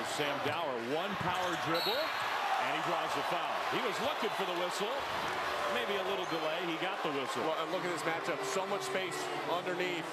There's Sam Dower, one power dribble, and he draws the foul. He was looking for the whistle. Maybe a little delay. He got the whistle. Well, and look at this matchup. So much space underneath.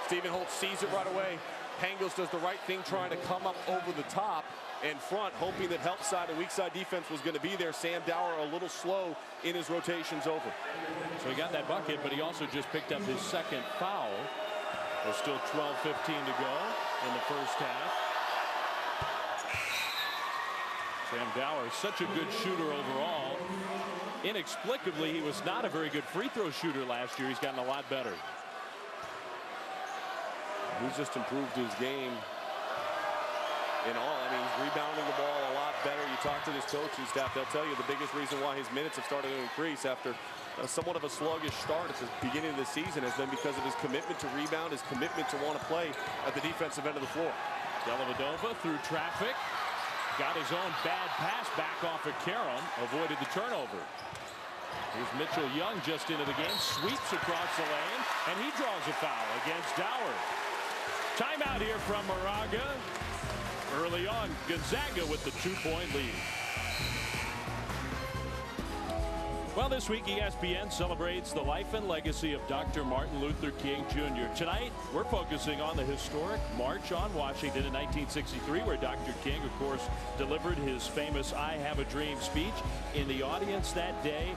Stephen Holt sees it right away. Pangos does the right thing, trying to come up over the top and front, hoping that help side and weak side defense was going to be there. Sam Dower a little slow in his rotations over. So he got that bucket, but he also just picked up his second foul. There's still 12:15 to go in the first half. Sam Dower, such a good shooter overall. Inexplicably, he was not a very good free throw shooter last year. He's gotten a lot better. He's just improved his game in all. I mean, he's rebounding the ball a lot better. You talk to this coaching staff, they'll tell you the biggest reason why his minutes have started to increase after somewhat of a sluggish start at the beginning of the season has been because of his commitment to rebound, his commitment to want to play at the defensive end of the floor. Dellavedova through traffic. Got his own bad pass back off of Karam. Avoided the turnover. Here's Mitchell Young just into the game. Sweeps across the lane. And he draws a foul against Dower. Timeout here from Moraga. Early on, Gonzaga with the 2-point lead. Well, this week ESPN celebrates the life and legacy of Dr. Martin Luther King Jr. Tonight, we're focusing on the historic March on Washington in 1963, where Dr. King, of course, delivered his famous I Have a Dream speech. In the audience that day,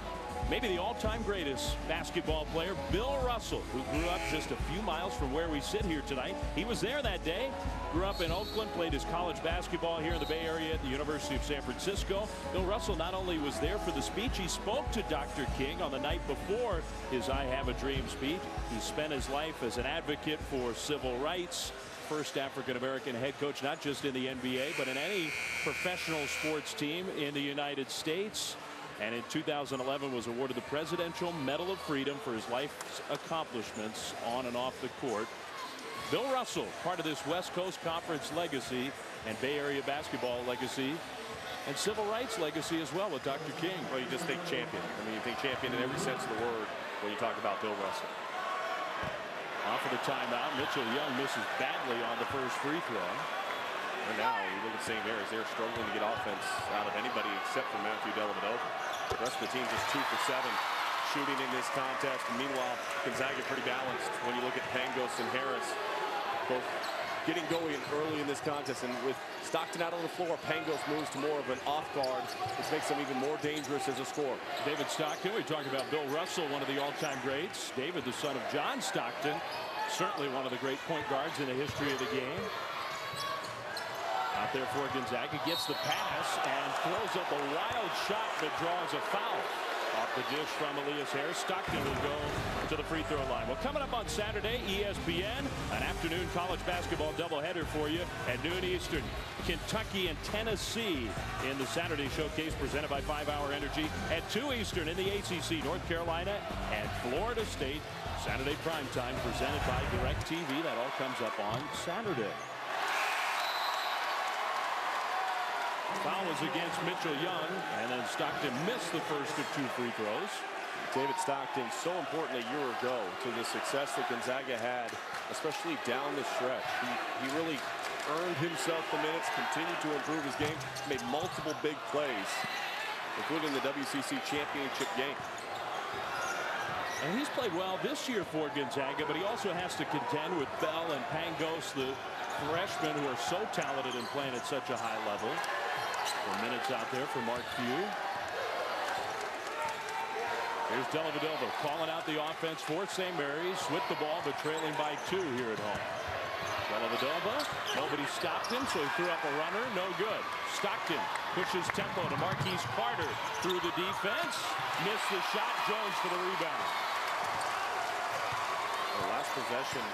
maybe the all-time greatest basketball player, Bill Russell, who grew up just a few miles from where we sit here tonight. He was there that day. Grew up in Oakland, played his college basketball here in the Bay Area at the University of San Francisco. Bill Russell not only was there for the speech, he spoke to Dr. King on the night before his I Have a Dream speech. He spent his life as an advocate for civil rights. First African-American head coach, not just in the NBA, but in any professional sports team in the United States. And in 2011 was awarded the Presidential Medal of Freedom for his life's accomplishments on and off the court. Bill Russell, part of this West Coast Conference legacy and Bay Area basketball legacy and civil rights legacy as well with Dr. King. Well, you just think champion. I mean, you think champion in every sense of the word when you talk about Bill Russell. Off of the timeout, Mitchell Young misses badly on the first free throw. And now you look at St. Mary's, they're struggling to get offense out of anybody except for Matthew Dellavedova. The rest of the team just 2 for 7 shooting in this contest. And meanwhile, Gonzaga pretty balanced when you look at Pangos and Harris both getting going early in this contest. And with Stockton out on the floor, Pangos moves to more of an off guard, which makes him even more dangerous as a scorer. David Stockton, we talked about Bill Russell, one of the all-time greats. David, the son of John Stockton, certainly one of the great point guards in the history of the game. Out there for Gonzaga, gets the pass and throws up a wild shot that draws a foul. Off the dish from Elias Harris. Stockton will go to the free throw line. Well, coming up on Saturday, ESPN, an afternoon college basketball doubleheader for you at noon Eastern. Kentucky and Tennessee in the Saturday showcase presented by 5 Hour Energy. At 2 Eastern in the ACC, North Carolina and Florida State. Saturday primetime presented by DirecTV. That all comes up on Saturday. Foul was against Mitchell Young, and then Stockton missed the first of 2 free throws. David Stockton, so important a year ago to the success that Gonzaga had, especially down the stretch. He really earned himself the minutes, continued to improve his game, made multiple big plays, including the WCC championship game. And he's played well this year for Gonzaga, but he also has to contend with Bell and Pangos, the freshmen who are so talented and playing at such a high level. Minutes out there for Mark Few. Here's Dellavedova calling out the offense for St. Mary's with the ball, but trailing by 2 here at home. Dellavedova, nobody stopped him, so he threw up a runner, no good. Stockton pushes tempo to Marquise Carter through the defense. Missed the shot, Jones for the rebound. The last possession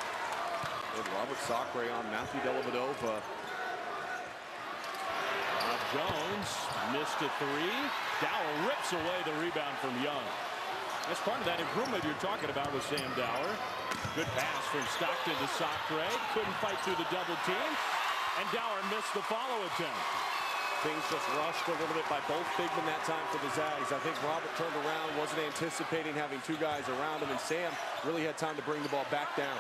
with Robert Sacre on Matthew Dellavedova. Jones missed a 3. Dower rips away the rebound from Young. That's part of that improvement you're talking about with Sam Dower. Good pass from Stockton to Sacre. Couldn't fight through the double team. And Dower missed the follow attempt. things just rushed a little bit by both big men that time for the Zags. I think Robert turned around, wasn't anticipating having two guys around him, and Sam really had time to bring the ball back down.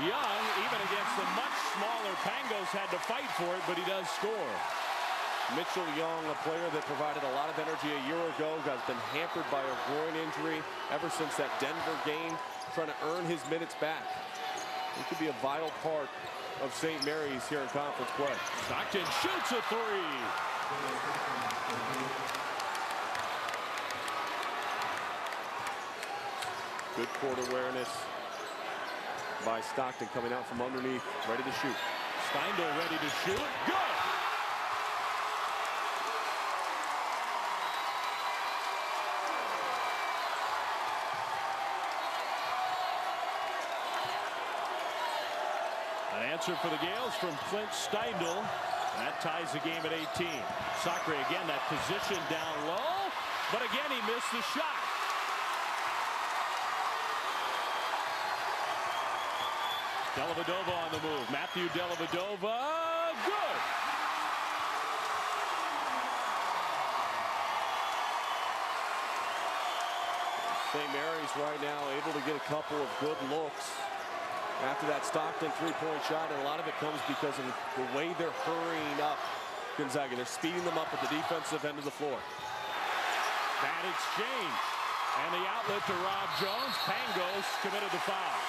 Young, even against the much smaller Pangos, had to fight for it, but he does score. Mitchell Young, a player that provided a lot of energy a year ago, has been hampered by a groin injury ever since that Denver game, trying to earn his minutes back. He could be a vital part of St. Mary's here in conference play. Stockton shoots a three. Good court awareness by Stockton, coming out from underneath, ready to shoot. Steindl ready to shoot. Good. An answer for the Gales from Clint Steindl. And that ties the game at 18. Sacre again, that position down low. But again, he missed the shot. Dellavedova on the move. Matthew Dellavedova. Good. St. Mary's right now able to get a couple of good looks after that Stockton three-point shot, and a lot of it comes because of the way they're hurrying up Gonzaga. They're speeding them up at the defensive end of the floor. Bad exchange. And the outlet to Rob Jones. Pangos committed the foul.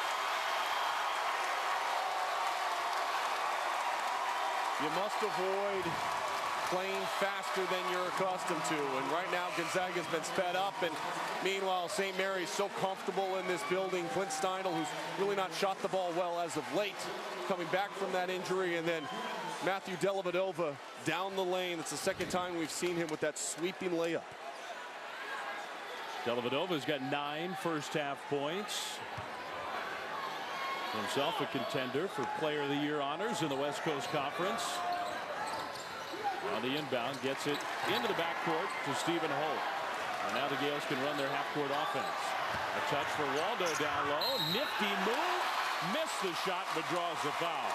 You must avoid playing faster than you're accustomed to. And right now, Gonzaga's been sped up. And meanwhile, St. Mary's so comfortable in this building. Clint Steindl, who's really not shot the ball well as of late, coming back from that injury. And then Matthew Dellavedova down the lane. It's the second time we've seen him with that sweeping layup. Dellavedova's got 9 first-half points. Himself a contender for Player of the Year honors in the West Coast Conference. Now the inbound gets it into the backcourt to Stephen Holt. And now the Gales can run their half-court offense. A touch for Waldo down low. Nifty move. Missed the shot, but draws the foul.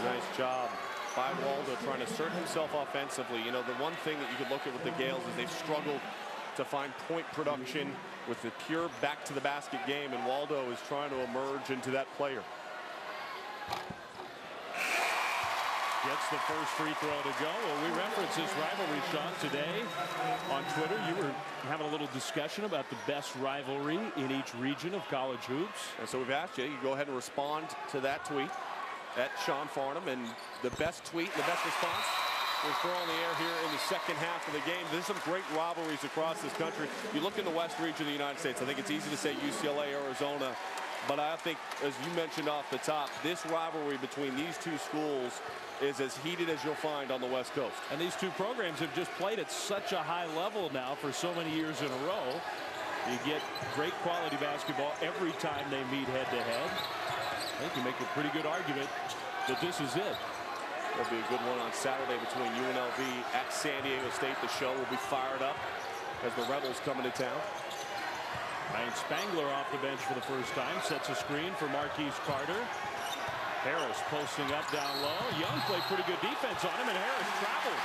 A nice job by Waldo trying to assert himself offensively. You know, the one thing that you could look at with the Gales is they've struggled to find point production with the pure back to the basket game, and Waldo is trying to emerge into that player. Gets the first free throw to go. Well, we referenced this rivalry, Sean, today on Twitter. You were having a little discussion about the best rivalry in each region of college hoops. And so we've asked you, you go ahead and respond to that tweet at Sean Farnham, and the best tweet and the best response we'll throw on the air here in the second half of the game. There's some great rivalries across this country. You look in the West region of the United States, I think it's easy to say UCLA, Arizona, but I think, as you mentioned off the top, this rivalry between these two schools is as heated as you'll find on the West Coast. And these two programs have just played at such a high level now for so many years in a row. You get great quality basketball every time they meet head-to-head. I think you make a pretty good argument that this is it. There'll be a good one on Saturday between UNLV at San Diego State. The show will be fired up as the Rebels come into town. Ryan Spangler off the bench for the first time. Sets a screen for Marquise Carter. Harris posting up down low. Young played pretty good defense on him, and Harris traveled.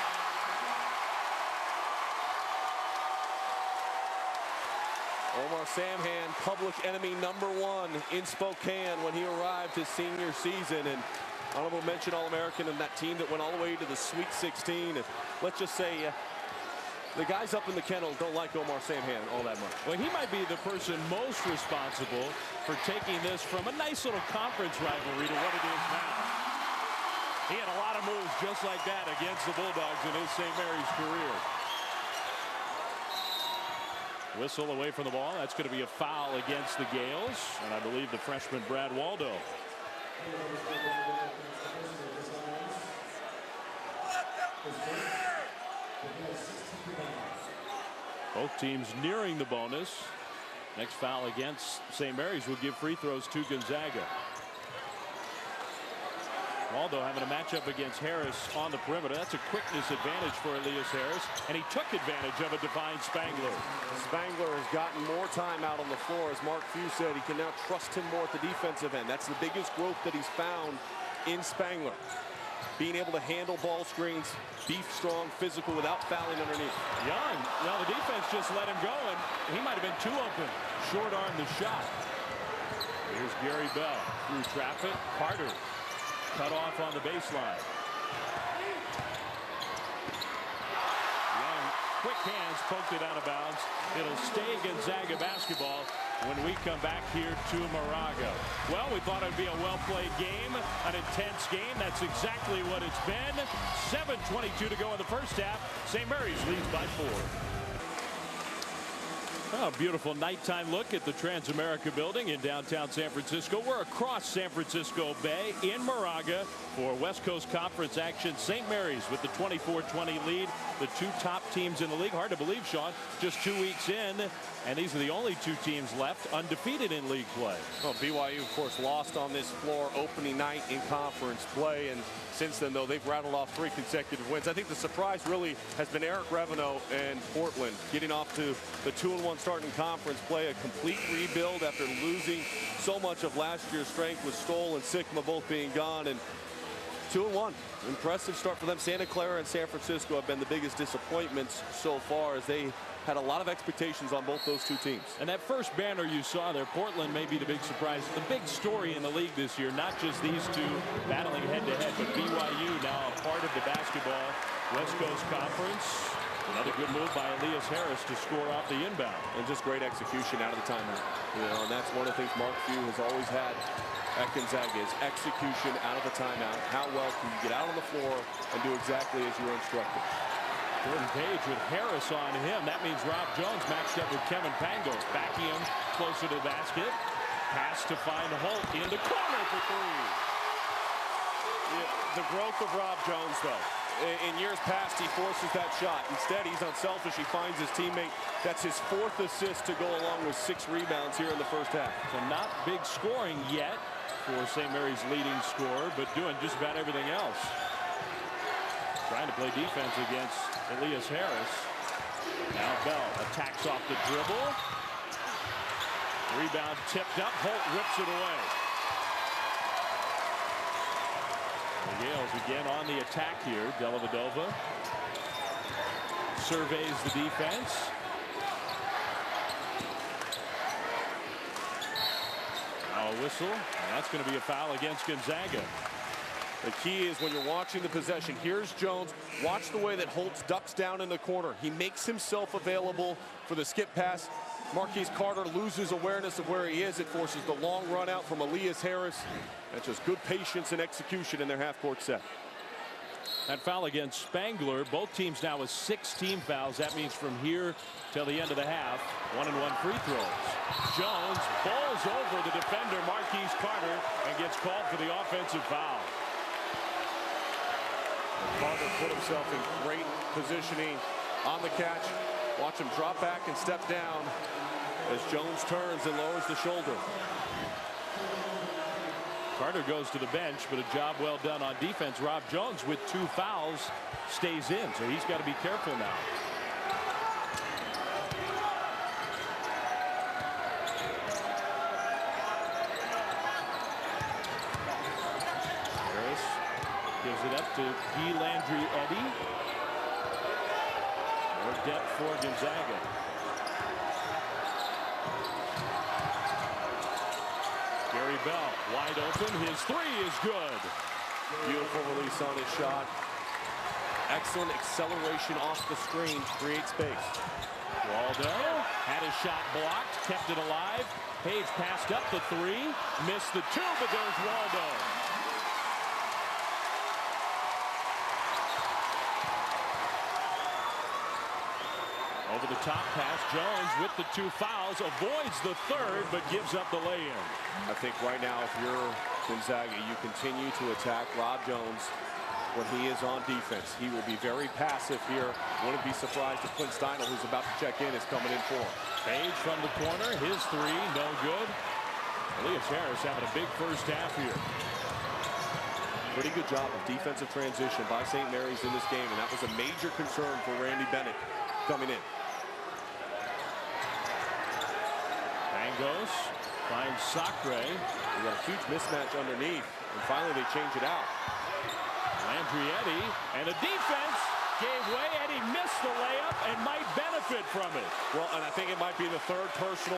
Omar Samhan, public enemy #1 in Spokane when he arrived his senior season, and honorable mention All-American in that team that went all the way to the Sweet 16. And let's just say the guys up in the kennel don't like Omar Samhan all that much. Well, he might be the person most responsible for taking this from a nice little conference rivalry to what it is now. He had a lot of moves just like that against the Bulldogs in his St. Mary's career. Whistle away from the ball. That's going to be a foul against the Gales, and I believe the freshman Brad Waldo. Both teams nearing the bonus. Next foul against St. Mary's will give free throws to Gonzaga. Waldo having a matchup against Harris on the perimeter. That's a quickness advantage for Elias Harris, and he took advantage of it to find Spangler. Spangler has gotten more time out on the floor. As Mark Few said, he can now trust him more at the defensive end. That's the biggest growth that he's found in Spangler. Being able to handle ball screens, be strong, physical, without fouling underneath. Young, well, the defense just let him go, and he might have been too open. Short arm the shot. Here's Gary Bell through traffic. Carter cut off on the baseline. Young, quick hands, poked it out of bounds. It'll stay Gonzaga basketball when we come back here to Moraga. Well, we thought it'd be a well-played game, an intense game. That's exactly what it's been. 7:22 to go in the first half. St. Mary's leads by 4. Oh, beautiful nighttime look at the Transamerica building in downtown San Francisco. We're across San Francisco Bay in Moraga for West Coast Conference action. St. Mary's with the 24-20 lead. The two top teams in the league. Hard to believe, Sean, just 2 weeks in, and these are the only two teams left undefeated in league play. Well, BYU, of course, lost on this floor opening night in conference play, and since then, though, they've rattled off 3 consecutive wins. I think the surprise really has been Eric Reveneau and Portland getting off to the 2-1 start in conference play. A complete rebuild after losing so much of last year's strength with Stoll and Sigma both being gone, and 2-1. Impressive start for them. Santa Clara and San Francisco have been the biggest disappointments so far, as they had a lot of expectations on both those two teams. And that first banner you saw there, Portland may be the big surprise. The big story in the league this year, not just these two battling head-to-head, but BYU now a part of the basketball West Coast Conference. Another good move by Elias Harris to score off the inbound. And just great execution out of the timeout. And that's one of the things Mark Few has always had at Gonzaga, is execution out of the timeout. How well can you get out on the floor and do exactly as you're instructed? Jordan Page with Harris on him. That means Rob Jones matched up with Kevin Pangos, backing him closer to the basket. Pass to find Holt in the corner for 3. The growth of Rob Jones, though. In years past, he forces that shot. Instead, he's unselfish. He finds his teammate. That's his 4th assist to go along with 6 rebounds here in the first half. So not big scoring yet for St. Mary's leading scorer, but doing just about everything else. Trying to play defense against Elias Harris. Now Bell attacks off the dribble. Rebound tipped up. Holt rips it away. The Gales again on the attack here. Dellavedova surveys the defense. Now a whistle, and that's going to be a foul against Gonzaga. The key is when you're watching the possession. Here's Jones. Watch the way that Holtz ducks down in the corner. He makes himself available for the skip pass. Marquise Carter loses awareness of where he is. It forces the long run out from Elias Harris. That's just good patience and execution in their half-court set. That foul against Spangler. Both teams now with 6 team fouls. That means from here till the end of the half, 1-and-1 free throws. Jones bowls over the defender, Marquise Carter, and gets called for the offensive foul. Carter put himself in great positioning on the catch. Watch him drop back and step down as Jones turns and lowers the shoulder. Carter goes to the bench, but a job well done on defense. Rob Jones with 2 fouls stays in, so he's got to be careful now. Harris gives it up to D. Landry Eddy. More depth for Gonzaga. Gary Bell wide open. His 3 is good. Beautiful release on his shot. Excellent acceleration off the screen to create space. Waldo had his shot blocked, kept it alive. Page passed up the 3, missed the 2, but there's Waldo. Over the top pass, Jones with the 2 fouls, avoids the 3rd, but gives up the lay-in. I think right now, if you're Gonzaga, you continue to attack Rob Jones when he is on defense. He will be very passive here. Wouldn't be surprised if Clint Steinel, who's about to check in, is coming in for him. Page from the corner, his 3, no good. Elias Harris having a big first half here. Pretty good job of defensive transition by St. Mary's in this game, and that was a major concern for Randy Bennett coming in. Pangos finds Sacre. We got a huge mismatch underneath, and finally they change it out. Landrietti, and the defense gave way, and he missed the layup and might benefit from it. Well, and I think it might be the third personal